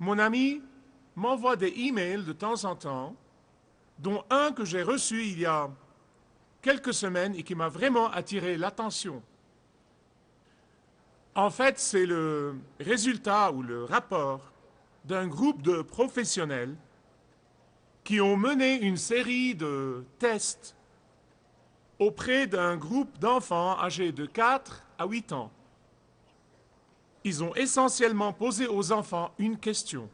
Mon ami m'envoie des emails de temps en temps, dont un que j'ai reçu il y a quelques semaines et qui m'a vraiment attiré l'attention. En fait, c'est le résultat ou le rapport d'un groupe de professionnels qui ont mené une série de tests auprès d'un groupe d'enfants âgés de 4 à 8 ans. Ils ont essentiellement posé aux enfants une question.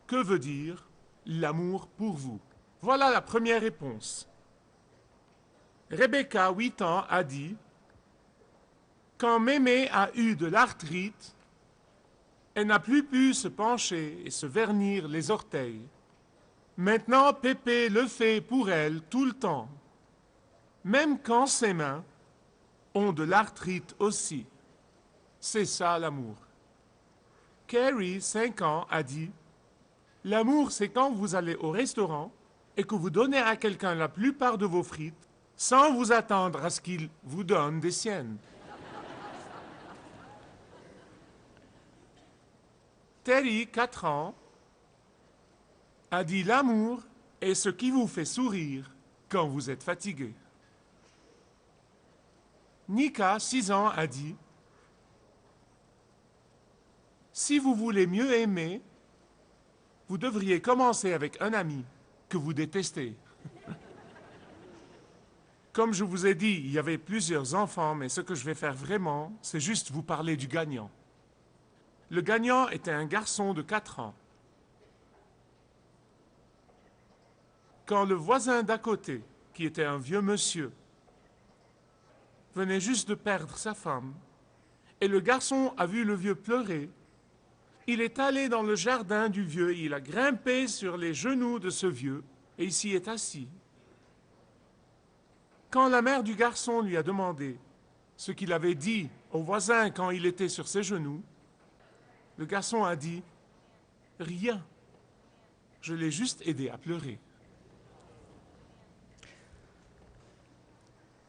Que veut dire l'amour pour vous? Voilà la première réponse. Rebecca, 8 ans, a dit « Quand Mémé a eu de l'arthrite, elle n'a plus pu se pencher et se vernir les orteils. Maintenant, Pépé le fait pour elle tout le temps, même quand ses mains ont de l'arthrite aussi. C'est ça l'amour. » Carrie, 5 ans, a dit « L'amour, c'est quand vous allez au restaurant et que vous donnez à quelqu'un la plupart de vos frites sans vous attendre à ce qu'il vous donne des siennes. » Terry, 4 ans, a dit « L'amour est ce qui vous fait sourire quand vous êtes fatigué. » Nika, 6 ans, a dit « Si vous voulez mieux aimer, vous devriez commencer avec un ami que vous détestez. » Comme je vous ai dit, il y avait plusieurs enfants, mais ce que je vais faire vraiment, c'est juste vous parler du gagnant. Le gagnant était un garçon de 4 ans. Quand le voisin d'à côté, qui était un vieux monsieur, venait juste de perdre sa femme, et le garçon a vu le vieux pleurer, il est allé dans le jardin du vieux, il a grimpé sur les genoux de ce vieux, et il s'y est assis. Quand la mère du garçon lui a demandé ce qu'il avait dit au voisin quand il était sur ses genoux, le garçon a dit « Rien, je l'ai juste aidé à pleurer. »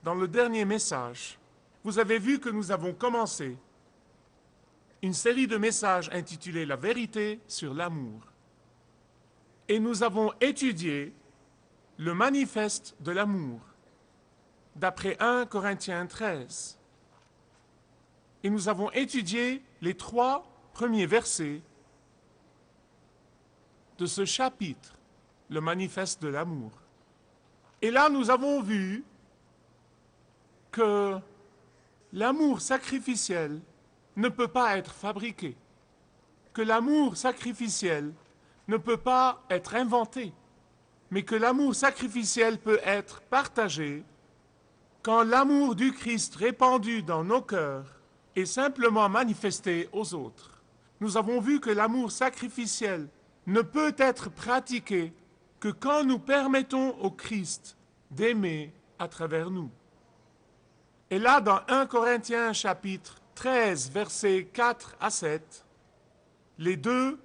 Dans le dernier message, vous avez vu que nous avons commencé une série de messages intitulés « La vérité sur l'amour ». Et nous avons étudié le manifeste de l'amour, d'après 1 Corinthiens 13. Et nous avons étudié les 3 premiers versets de ce chapitre, le manifeste de l'amour. Et là, nous avons vu que l'amour sacrificiel ne peut pas être fabriqué, que l'amour sacrificiel ne peut pas être inventé, mais que l'amour sacrificiel peut être partagé quand l'amour du Christ répandu dans nos cœurs est simplement manifesté aux autres. Nous avons vu que l'amour sacrificiel ne peut être pratiqué que quand nous permettons au Christ d'aimer à travers nous. Et là, dans 1 Corinthiens chapitre 13, versets 4 à 7, les 2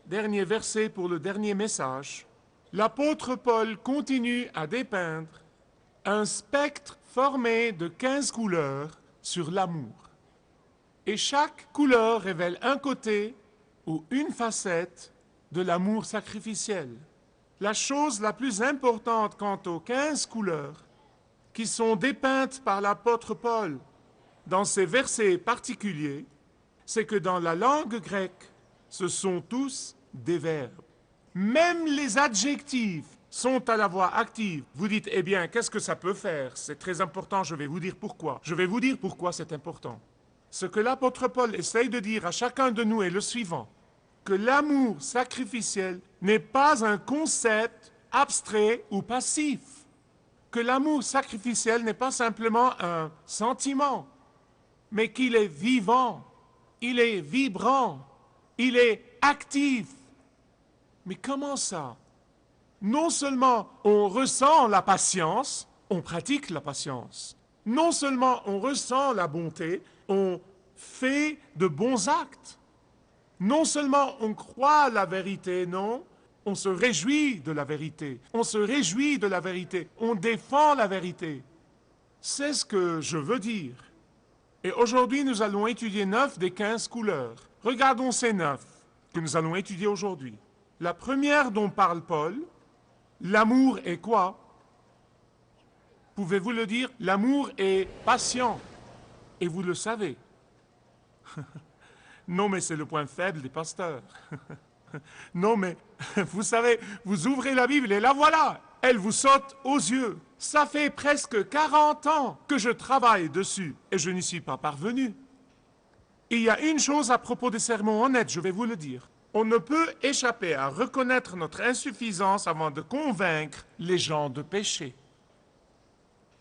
derniers versets pour le dernier message, l'apôtre Paul continue à dépeindre un spectre formé de 15 couleurs sur l'amour. Et chaque couleur révèle un côté ou une facette de l'amour sacrificiel. La chose la plus importante quant aux 15 couleurs qui sont dépeintes par l'apôtre Paul dans ces versets particuliers, c'est que dans la langue grecque, ce sont tous des verbes. Même les adjectifs sont à la voix active. Vous dites, eh bien, qu'est-ce que ça peut faire? C'est très important, je vais vous dire pourquoi. Je vais vous dire pourquoi c'est important. Ce que l'apôtre Paul essaye de dire à chacun de nous est le suivant, que l'amour sacrificiel n'est pas un concept abstrait ou passif, que l'amour sacrificiel n'est pas simplement un sentiment, mais qu'il est vivant, il est vibrant, il est actif. Mais comment ça? Non seulement on ressent la patience, on pratique la patience. Non seulement on ressent la bonté, on fait de bons actes. Non seulement on croit la vérité, non, on se réjouit de la vérité. On se réjouit de la vérité. On défend la vérité. C'est ce que je veux dire. Et aujourd'hui, nous allons étudier 9 des 15 couleurs. Regardons ces 9 que nous allons étudier aujourd'hui. La première dont parle Paul, l'amour est quoi? Pouvez-vous le dire? L'amour est patient. Et vous le savez. Non, mais c'est le point faible des pasteurs. Non, mais vous savez, vous ouvrez la Bible et la voilà. Elle vous saute aux yeux. Ça fait presque 40 ans que je travaille dessus et je n'y suis pas parvenu. Il y a une chose à propos des sermons honnêtes, je vais vous le dire. On ne peut échapper à reconnaître notre insuffisance avant de convaincre les gens de pécher.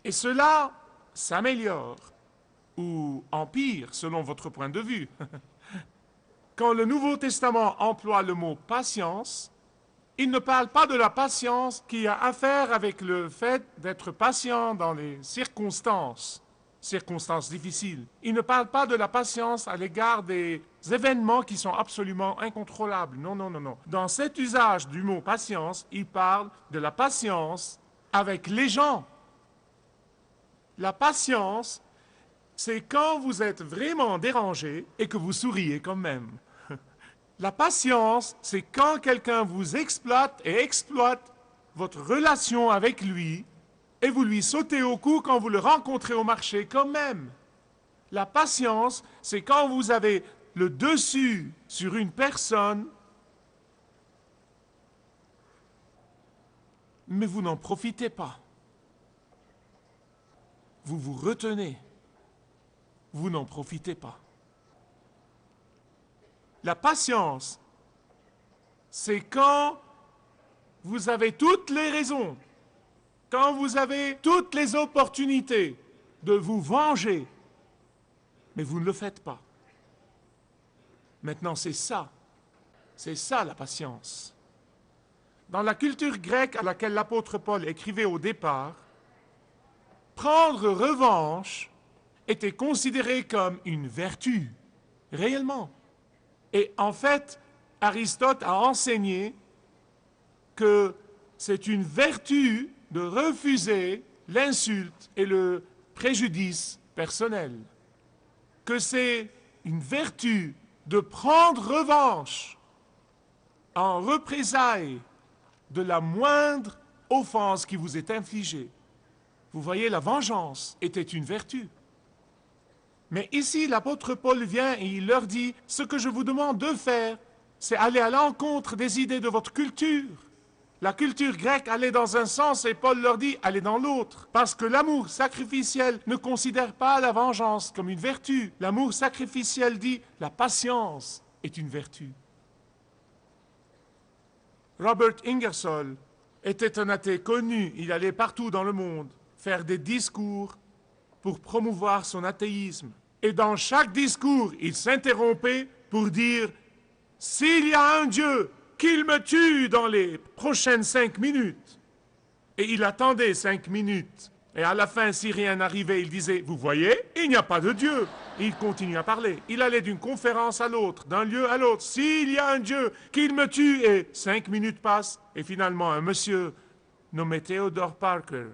Et cela s'améliore, ou empire selon votre point de vue. Quand le Nouveau Testament emploie le mot patience, il ne parle pas de la patience qui a affaire avec le fait d'être patient dans les circonstances difficiles. Il ne parle pas de la patience à l'égard des événements qui sont absolument incontrôlables. Non, non, non, non. Dans cet usage du mot patience, il parle de la patience avec les gens. La patience, c'est quand vous êtes vraiment dérangé et que vous souriez quand même. La patience, c'est quand quelqu'un vous exploite et exploite votre relation avec lui et vous lui sautez au cou quand vous le rencontrez au marché quand même. La patience, c'est quand vous avez le dessus sur une personne, mais vous n'en profitez pas. Vous vous retenez. Vous n'en profitez pas. La patience, c'est quand vous avez toutes les raisons, quand vous avez toutes les opportunités de vous venger, mais vous ne le faites pas. Maintenant, c'est ça la patience. Dans la culture grecque à laquelle l'apôtre Paul écrivait au départ, prendre revanche était considéré comme une vertu, réellement. Et en fait, Aristote a enseigné que c'est une vertu de refuser l'insulte et le préjudice personnel. Que c'est une vertu de prendre revanche en représailles de la moindre offense qui vous est infligée. Vous voyez, la vengeance était une vertu. Mais ici, l'apôtre Paul vient et il leur dit, ce que je vous demande de faire, c'est aller à l'encontre des idées de votre culture. La culture grecque allait dans un sens et Paul leur dit, allez dans l'autre. Parce que l'amour sacrificiel ne considère pas la vengeance comme une vertu. L'amour sacrificiel dit, la patience est une vertu. Robert Ingersoll était un athée connu, il allait partout dans le monde faire des discours pour promouvoir son athéisme. Et dans chaque discours, il s'interrompait pour dire « S'il y a un Dieu, qu'il me tue dans les prochaines 5 minutes. » Et il attendait 5 minutes. Et à la fin, si rien n'arrivait, il disait « Vous voyez, il n'y a pas de Dieu. » Et il continue à parler. Il allait d'une conférence à l'autre, d'un lieu à l'autre. « S'il y a un Dieu, qu'il me tue. » Et 5 minutes passent. Et finalement, un monsieur nommé Theodore Parker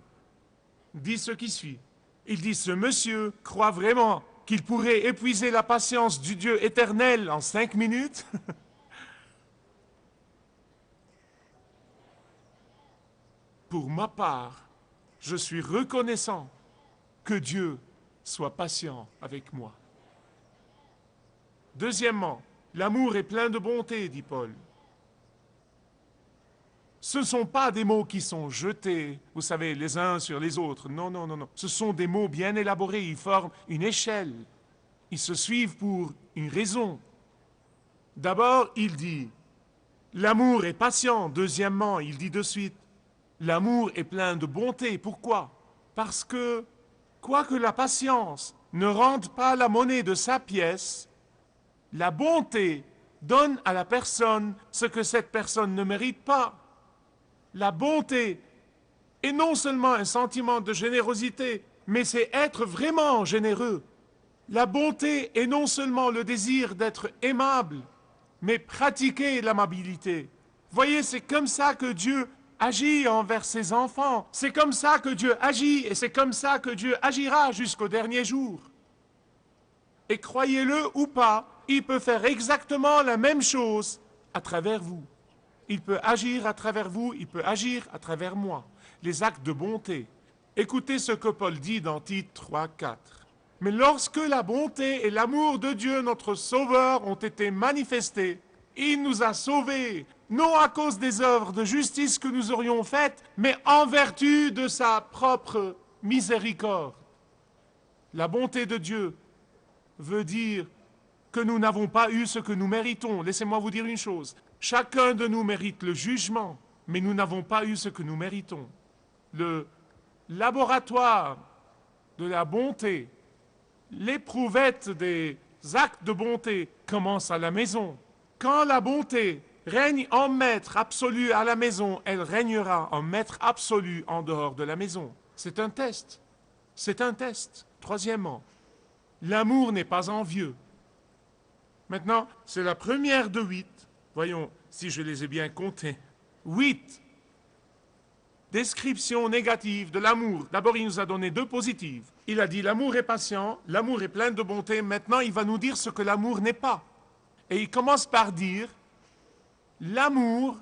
dit ce qui suit. Il dit, ce monsieur croit vraiment qu'il pourrait épuiser la patience du Dieu éternel en 5 minutes? Pour ma part, je suis reconnaissant que Dieu soit patient avec moi. Deuxièmement, l'amour est plein de bonté, dit Paul. Ce ne sont pas des mots qui sont jetés, vous savez, les uns sur les autres. Non, non, non, non. Ce sont des mots bien élaborés. Ils forment une échelle. Ils se suivent pour une raison. D'abord, il dit, l'amour est patient. Deuxièmement, il dit de suite, l'amour est plein de bonté. Pourquoi? Parce que, quoique la patience ne rende pas la monnaie de sa pièce, la bonté donne à la personne ce que cette personne ne mérite pas. La bonté est non seulement un sentiment de générosité, mais c'est être vraiment généreux. La bonté est non seulement le désir d'être aimable, mais pratiquer l'amabilité. Voyez, c'est comme ça que Dieu agit envers ses enfants. C'est comme ça que Dieu agit et c'est comme ça que Dieu agira jusqu'au dernier jour. Et croyez-le ou pas, il peut faire exactement la même chose à travers vous. Il peut agir à travers vous, il peut agir à travers moi. Les actes de bonté. Écoutez ce que Paul dit dans Tite 3, 4. Mais lorsque la bonté et l'amour de Dieu, notre Sauveur, ont été manifestés, il nous a sauvés, non à cause des œuvres de justice que nous aurions faites, mais en vertu de sa propre miséricorde. La bonté de Dieu veut dire que nous n'avons pas eu ce que nous méritons. Laissez-moi vous dire une chose. Chacun de nous mérite le jugement, mais nous n'avons pas eu ce que nous méritons. Le laboratoire de la bonté, l'éprouvette des actes de bonté commence à la maison. Quand la bonté règne en maître absolu à la maison, elle régnera en maître absolu en dehors de la maison. C'est un test. C'est un test. Troisièmement, l'amour n'est pas envieux. Maintenant, c'est la première de 8. Voyons si je les ai bien comptés. 8. Description négative de l'amour. D'abord, il nous a donné 2 positives. Il a dit l'amour est patient, l'amour est plein de bonté. Maintenant, il va nous dire ce que l'amour n'est pas. Et il commence par dire l'amour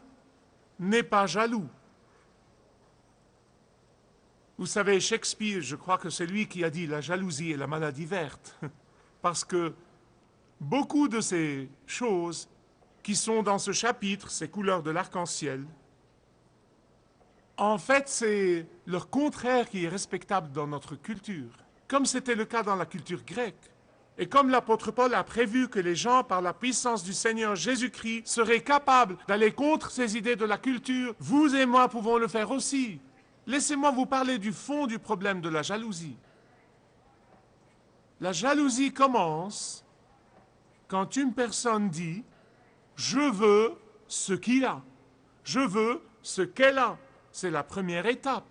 n'est pas jaloux. Vous savez, Shakespeare, je crois que c'est lui qui a dit la jalousie est la maladie verte. Parce que beaucoup de ces choses qui sont dans ce chapitre, ces couleurs de l'arc-en-ciel, en fait, c'est leur contraire qui est respectable dans notre culture, comme c'était le cas dans la culture grecque. Et comme l'apôtre Paul a prévu que les gens, par la puissance du Seigneur Jésus-Christ, seraient capables d'aller contre ces idées de la culture, vous et moi pouvons le faire aussi. Laissez-moi vous parler du fond du problème de la jalousie. La jalousie commence quand une personne dit « je veux ce qu'il a, je veux ce qu'elle a ». C'est la première étape.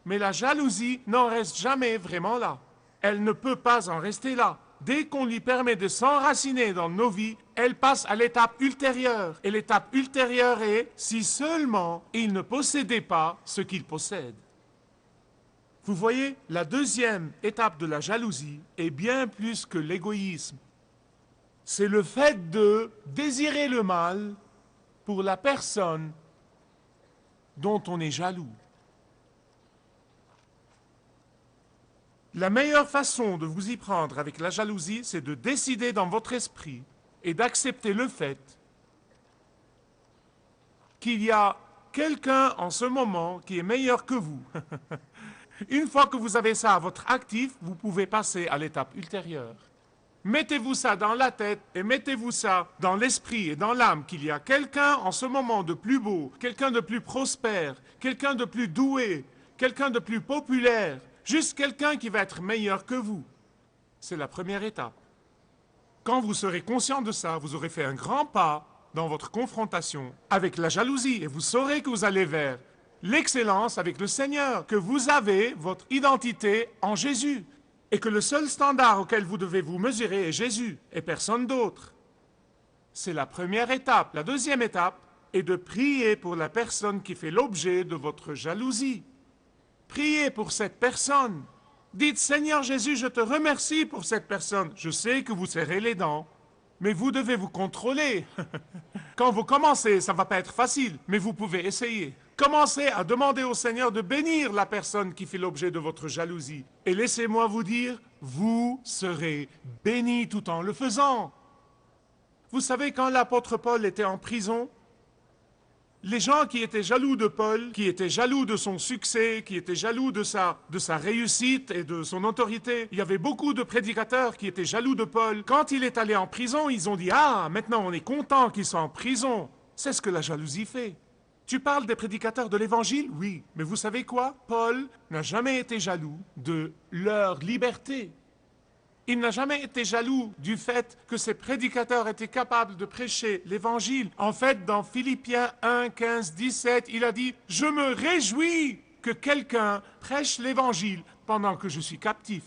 Mais la jalousie n'en reste jamais vraiment là. Elle ne peut pas en rester là. Dès qu'on lui permet de s'enraciner dans nos vies, elle passe à l'étape ultérieure. Et l'étape ultérieure est si seulement il ne possédait pas ce qu'il possède. Vous voyez, la deuxième étape de la jalousie est bien plus que l'égoïsme. C'est le fait de désirer le mal pour la personne dont on est jaloux. La meilleure façon de vous y prendre avec la jalousie, c'est de décider dans votre esprit et d'accepter le fait qu'il y a quelqu'un en ce moment qui est meilleur que vous. Une fois que vous avez ça à votre actif, vous pouvez passer à l'étape ultérieure. Mettez-vous ça dans la tête et mettez-vous ça dans l'esprit et dans l'âme qu'il y a quelqu'un en ce moment de plus beau, quelqu'un de plus prospère, quelqu'un de plus doué, quelqu'un de plus populaire, juste quelqu'un qui va être meilleur que vous. C'est la première étape. Quand vous serez conscient de ça, vous aurez fait un grand pas dans votre confrontation avec la jalousie et vous saurez que vous allez vers l'excellence avec le Seigneur, que vous avez votre identité en Jésus et que le seul standard auquel vous devez vous mesurer est Jésus et personne d'autre. C'est la première étape. La deuxième étape est de prier pour la personne qui fait l'objet de votre jalousie. Priez pour cette personne. Dites, Seigneur Jésus, je te remercie pour cette personne. Je sais que vous serrez les dents, mais vous devez vous contrôler. Quand vous commencez, ça ne va pas être facile, mais vous pouvez essayer. Commencez à demander au Seigneur de bénir la personne qui fait l'objet de votre jalousie. Et laissez-moi vous dire, vous serez bénis tout en le faisant. Vous savez, quand l'apôtre Paul était en prison, les gens qui étaient jaloux de Paul, qui étaient jaloux de son succès, qui étaient jaloux de sa réussite et de son autorité, il y avait beaucoup de prédicateurs qui étaient jaloux de Paul. Quand il est allé en prison, ils ont dit « Ah, maintenant on est content qu'il soit en prison ». C'est ce que la jalousie fait. Tu parles des prédicateurs de l'Évangile? Oui. Mais vous savez quoi? Paul n'a jamais été jaloux de leur liberté. Il n'a jamais été jaloux du fait que ces prédicateurs étaient capables de prêcher l'Évangile. En fait, dans Philippiens 1, 15, 17, il a dit « Je me réjouis que quelqu'un prêche l'Évangile pendant que je suis captif. »